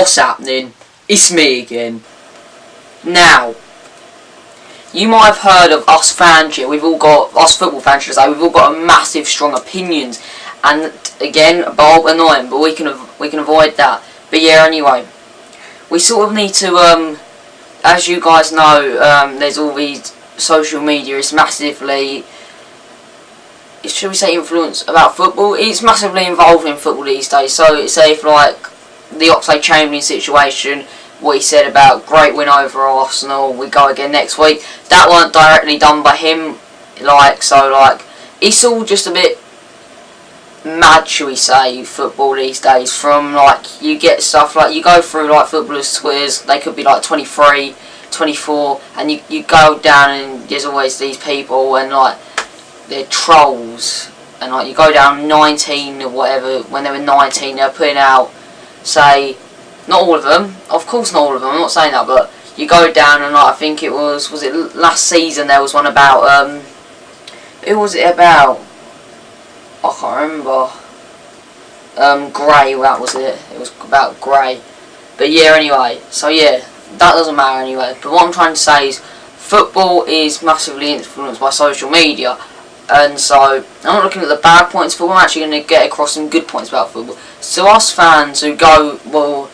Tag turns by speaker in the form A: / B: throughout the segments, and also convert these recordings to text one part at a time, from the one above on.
A: What's happening? It's me again. Now, you might have heard of us fans here. We've all got, us football fans should I say, we've all got a massive, strong opinions. And again, a bit annoying, but we can avoid that. But yeah, anyway, we sort of need to, as you guys know, there's all these social media. It's massively, should we say, influence about football? It's massively involved in football these days. So say if like the Oxlade-Chamberlain situation, what he said about great win over Arsenal, we go again next week, that weren't directly done by him, it's all just a bit mad, shall we say, football these days. From like, you get stuff like, you go through like footballers' Twitters, they could be like 23, 24, and you go down and there's always these people and like they're trolls, and like you go down 19 or whatever, when they were 19 they're putting out, say, not all of them, of course not all of them, I'm not saying that, but you go down and like, I think it was it last season, there was one about, who was it about? I can't remember. Gray, that was it. It was about Gray. But yeah, anyway, so yeah, that doesn't matter anyway. But what I'm trying to say is, football is massively influenced by social media. And so, I'm not looking at the bad points of football, I'm actually going to get across some good points about football. So us fans who go, well,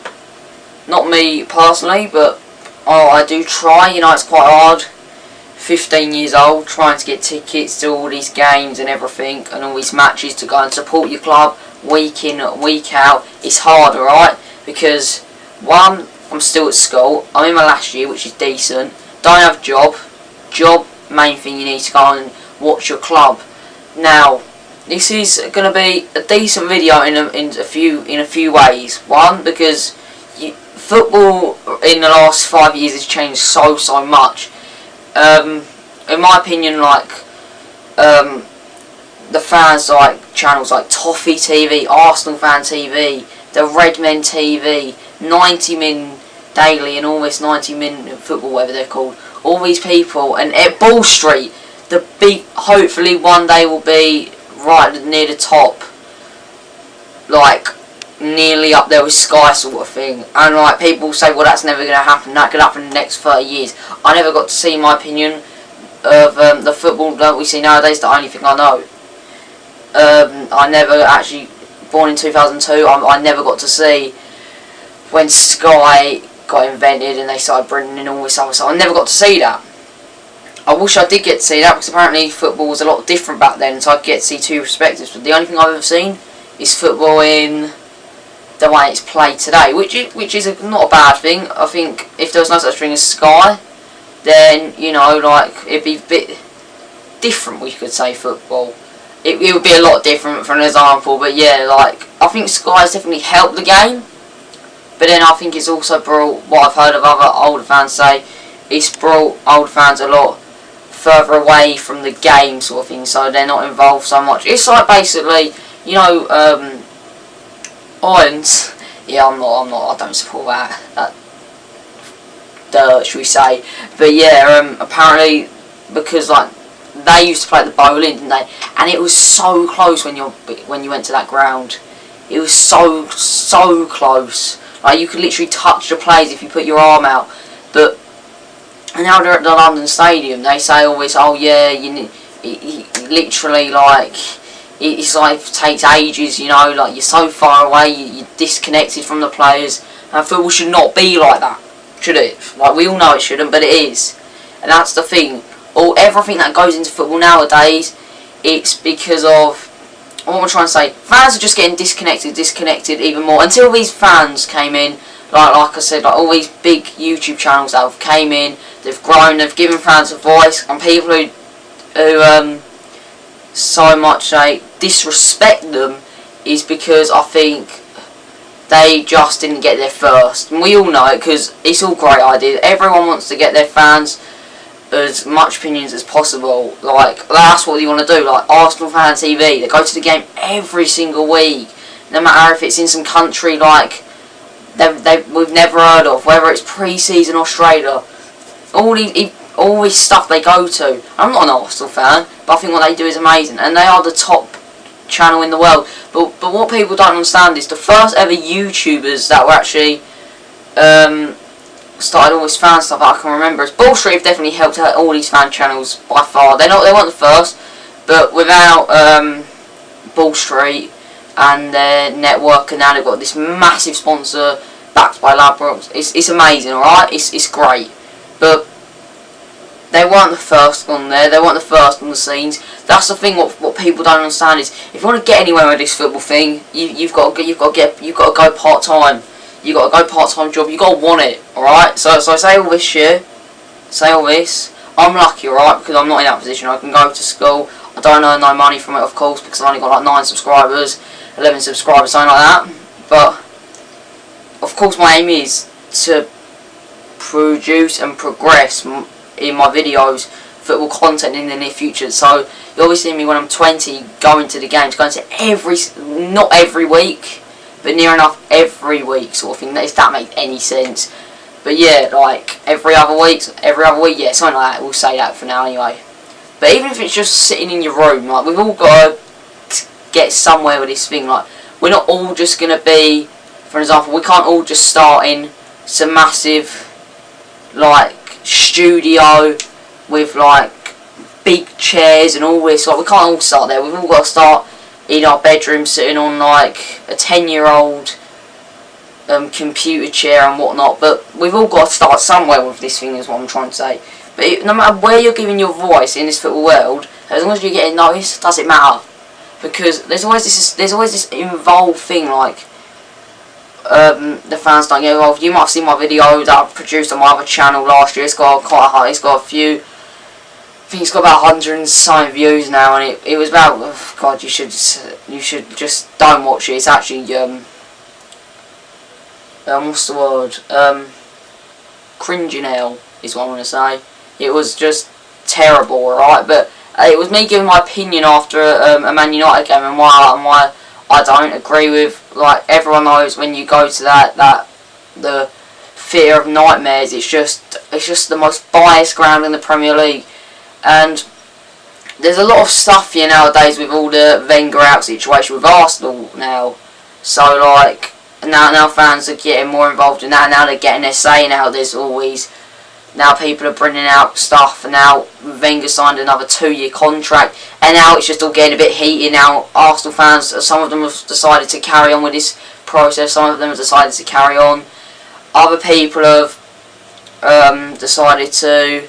A: not me personally, but I do try, you know, it's quite hard. 15 years old, trying to get tickets to all these games and everything, and all these matches to go and support your club week in, week out. It's hard, alright? Because, one, I'm still at school, I'm in my last year, which is decent, don't have job, main thing, you need to go and watch your club. Now, this is going to be a decent video in a few ways. One, because football in the last 5 years has changed so much. In my opinion, like the fans like channels like Toffee TV, Arsenal Fan TV, the Redmen TV, 90 Min Daily, and almost 90 Min Football, whatever they're called. All these people, and at Ball Street, the big, hopefully one day will be right near the top, like nearly up there with Sky sort of thing. And like, people say, well, that's never going to happen, that could happen in the next 30 years. I never got to see, my opinion of the football that we see nowadays, the only thing I know. I never actually, born in 2002, I never got to see when Sky got invented and they started bringing in all this other stuff. I never got to see that. I wish I did get to see that, because apparently football was a lot different back then, so I'd get to see two perspectives. But the only thing I've ever seen is football in the way it's played today, which is not a bad thing. I think if there was no such thing as Sky, then, you know, like, it'd be a bit different, we could say, football. It would be a lot different, for an example, but yeah, like, I think Sky's definitely helped the game, but then I think it's also brought, what I've heard of other older fans say, it's brought old fans a lot further away from the game sort of thing, so they're not involved so much. It's like, basically, you know, Irons, yeah, I don't support that dirt, should we say, but yeah, apparently, because like, they used to play at the bowling, didn't they, and it was so close when you went to that ground, it was so close, like, you could literally touch the players if you put your arm out. But now they're at the London Stadium, they say always, oh yeah, literally, like, it's like, it takes ages, you know, like, you're so far away, you're disconnected from the players, and football should not be like that, should it? Like, we all know it shouldn't, but it is, and that's the thing. Everything that goes into football nowadays, it's because of, what I'm trying to say, fans are just getting disconnected even more, until these fans came in, like I said, like all these big YouTube channels that have came in, they've grown, they've given fans a voice, and people who so much disrespect them is because I think they just didn't get there first. And we all know it, because it's all great ideas. Everyone wants to get their fans as much opinions as possible. Like, that's what you want to do. Like Arsenal Fan TV, they go to the game every single week, no matter if it's in some country like we've never heard of, whether it's pre-season Australia, all this stuff they go to. I'm not an Arsenal fan, but I think what they do is amazing, and they are the top channel in the world. But what people don't understand is the first ever YouTubers that were actually started all this fan stuff I can remember. Ball Street have definitely helped out all these fan channels by far. They weren't the first, but without Ball Street and their network, and now they've got this massive sponsor backed by Ladbrokes. It's amazing, alright? It's great. But they weren't the first on there. They weren't the first on the scenes. That's the thing. What people don't understand is, if you want to get anywhere with this football thing, you've got to go part time. You got to go part time job. You got to want it. All right. So I say all this shit. Say all this. I'm lucky, all right, because I'm not in that position. I can go to school. I don't earn no money from it, of course, because I've only got like 9 subscribers, 11 subscribers, something like that. But of course, my aim is to produce and progress in my videos, football content in the near future. So you'll be seeing me when I'm 20 going to the games, going to not every week, but near enough every week sort of thing, if that makes any sense. But yeah, like every other week, yeah, something like that. We'll say that for now anyway. But even if it's just sitting in your room, like, we've all got to get somewhere with this thing. Like, we're not all just going to be, for example, we can't all just start in some massive, like, studio with, like, big chairs and all this. Like, we can't all start there. We've all got to start in our bedroom sitting on, like, a 10-year-old computer chair and whatnot. But we've all got to start somewhere with this thing, is what I'm trying to say. But no matter where you're giving your voice in this football world, as long as you're getting noticed, does it matter? Because there's always this involved thing, like, the fans don't get involved. You might have seen my video that I produced on my other channel last year. It's got a few. I think it's got about 100 and some views now, and it was about. Oh God, you should just don't watch it. It's actually what's the word? Cringing hell is what I'm gonna say. It was just terrible, alright, but it was me giving my opinion after a Man United game, and why I don't agree with, like, everyone knows when you go to the theatre of nightmares, it's just the most biased ground in the Premier League. And there's a lot of stuff here nowadays with all the Wenger out situation with Arsenal now. So, like, now fans are getting more involved in that. Now they're getting their say now. There's always, now people are bringing out stuff, and now Wenger signed another 2-year contract, and now it's just all getting a bit heated now. Arsenal fans, some of them have decided to carry on with this process, some of them have decided to carry on. Other people have decided to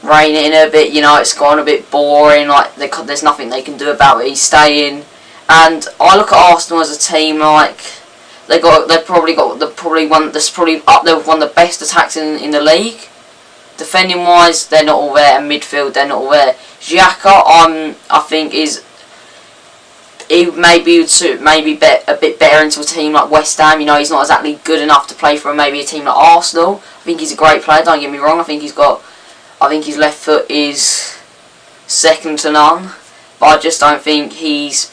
A: rein it in a bit, you know, it's gone a bit boring, like, there's nothing they can do about it, he's staying. And I look at Arsenal as a team, like, they're probably up there with one of the best attacks in the league. Defending wise, they're not all there, and midfield, they're not all there. Xhaka, I think he maybe would suit a bit better into a team like West Ham. You know, he's not exactly good enough to play for maybe a team like Arsenal. I think he's a great player. Don't get me wrong. I think his left foot is second to none. But I just don't think he's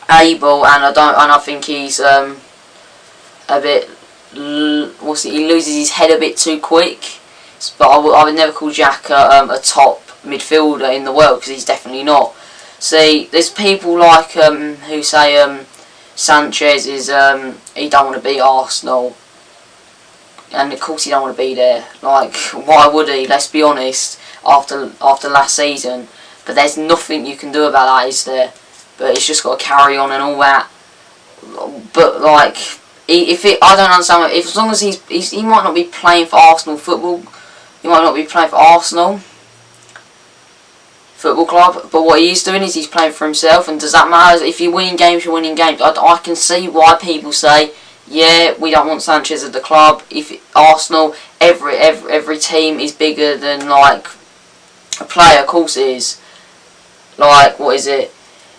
A: able, and I think he's a bit. He loses his head a bit too quick. But I would never call Xhaka a top midfielder in the world, because he's definitely not. See, there's people like who say Sanchez is he don't want to be Arsenal, and of course he don't want to be there. Like, why would he? Let's be honest. After last season, but there's nothing you can do about that, is there? But it's just got to carry on and all that. But like, I don't understand. As long as he might not be playing for Arsenal football. He might not be playing for Arsenal Football Club, but what he is doing is he's playing for himself. And does that matter? If you're winning games, you're winning games. I can see why people say, yeah, we don't want Sanchez at the club. If Arsenal, every team is bigger than, like, a player. Of course it is. Like, what is it?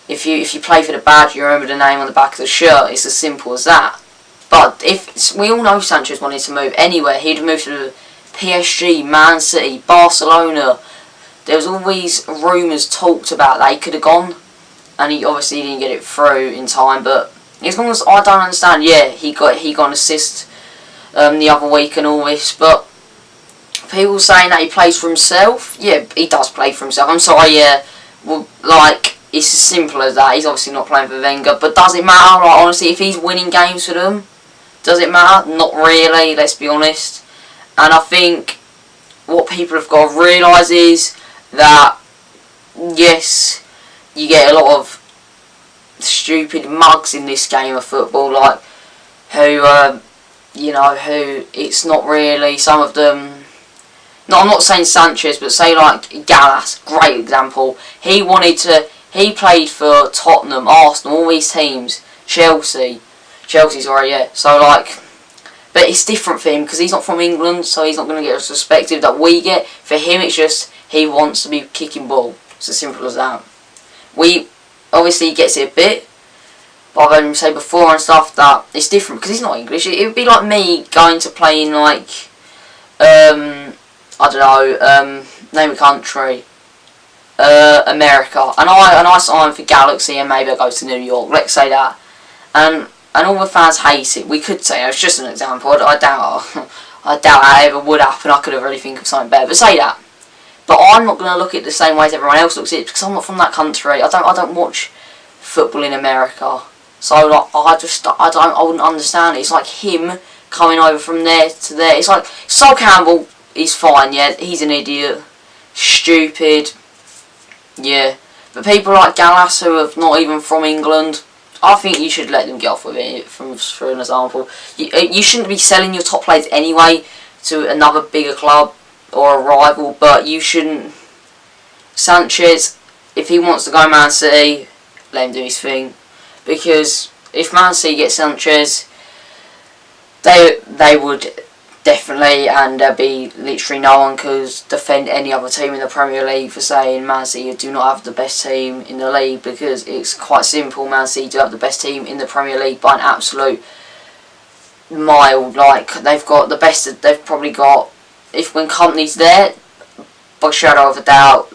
A: If you play for the badge, you remember the name on the back of the shirt. It's as simple as that. But if we all know Sanchez wanted to move anywhere, he'd move to the PSG, Man City, Barcelona. There was always rumours talked about that he could have gone, and he obviously didn't get it through in time. But as long as I don't understand, yeah, he got an assist the other week and all this. But people saying that he plays for himself, yeah, he does play for himself. I'm sorry, yeah, well, like, it's as simple as that. He's obviously not playing for Wenger, but does it matter? Like, honestly, if he's winning games for them, Does it matter? Not really, let's be honest. And I think what people have got to realise is that, yes, you get a lot of stupid mugs in this game of football, like, who, who it's not really, some of them, no, I'm not saying Sanchez, but say like Gallas, great example. He played for Tottenham, Arsenal, all these teams, Chelsea's alright, yeah. So like, but it's different for him because he's not from England, so he's not going to get the perspective that we get. For him, it's just he wants to be kicking ball. It's as simple as that. Obviously he gets it a bit, but I've heard him say before and stuff that it's different because he's not English. It would be like me going to play in like, I don't know, name a country, America, and I sign for Galaxy and maybe I go to New York. Let's say that, and all the fans hate it. We could say it's just an example. I doubt that ever would happen. I could have really think of something better, but say that. But I'm not going to look at it the same way as everyone else looks at it because I'm not from that country. I don't watch football in America, so like I wouldn't understand it. It's like him coming over from there to there. It's like Sol Campbell. He's fine, yeah. He's an idiot, stupid, yeah. But people like Gallas who are not even from England, I think you should let them get off with it. For an example, you shouldn't be selling your top players anyway to another bigger club or a rival, but you shouldn't. Sanchez, if he wants to go Man City, let him do his thing, because if Man City get Sanchez, they would definitely, and there'd be literally no one could defend any other team in the Premier League for saying Man City do not have the best team in the league, because it's quite simple. Man City do have the best team in the Premier League by an absolute mile. Like, they've got the best, they've probably got, if when Company's there, by shadow of a doubt,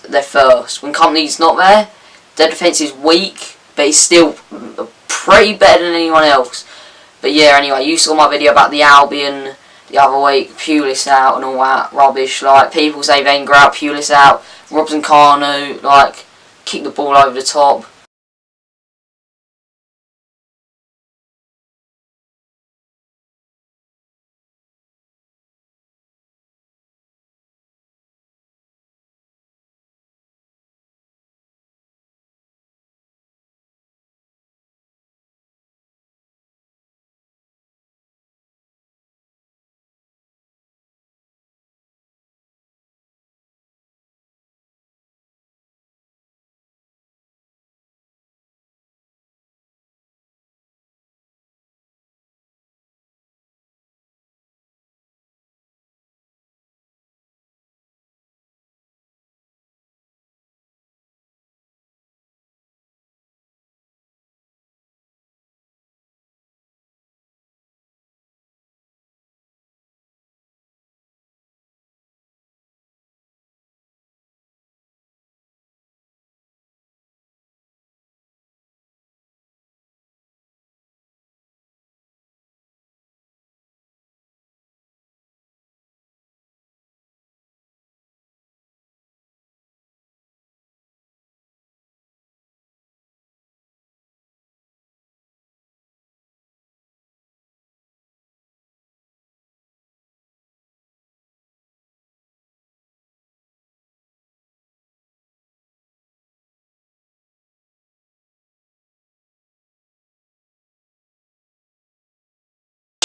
A: they're first. When Company's not there, their defence is weak, but it's still pretty better than anyone else. But yeah, anyway, you saw my video about the Albion the other week, Pulis out and all that rubbish. Like, people say Wenger out, Pulis out, Robson Kanu, like, kick the ball over the top.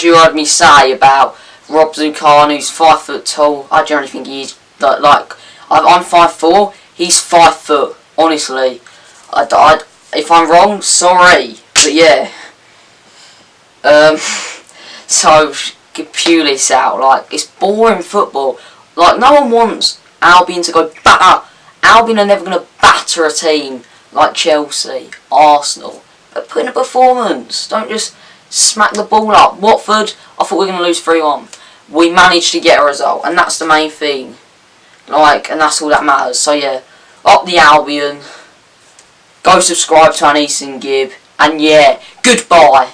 A: You heard me say about Robson Kanu, who's 5 foot tall. I generally think he's like I'm 5'4", he's 5 foot. Honestly, if I'm wrong, sorry, but yeah. So Pulis out. Like, it's boring football. Like, no one wants Albion to go batter. Albion are never going to batter a team like Chelsea, Arsenal. But put in a performance. Don't just smack the ball up. Watford, I thought we were going to lose 3-1. We managed to get a result, and that's the main thing. Like, and that's all that matters. So yeah, up the Albion. Go subscribe to Anis and Gib. And yeah, goodbye.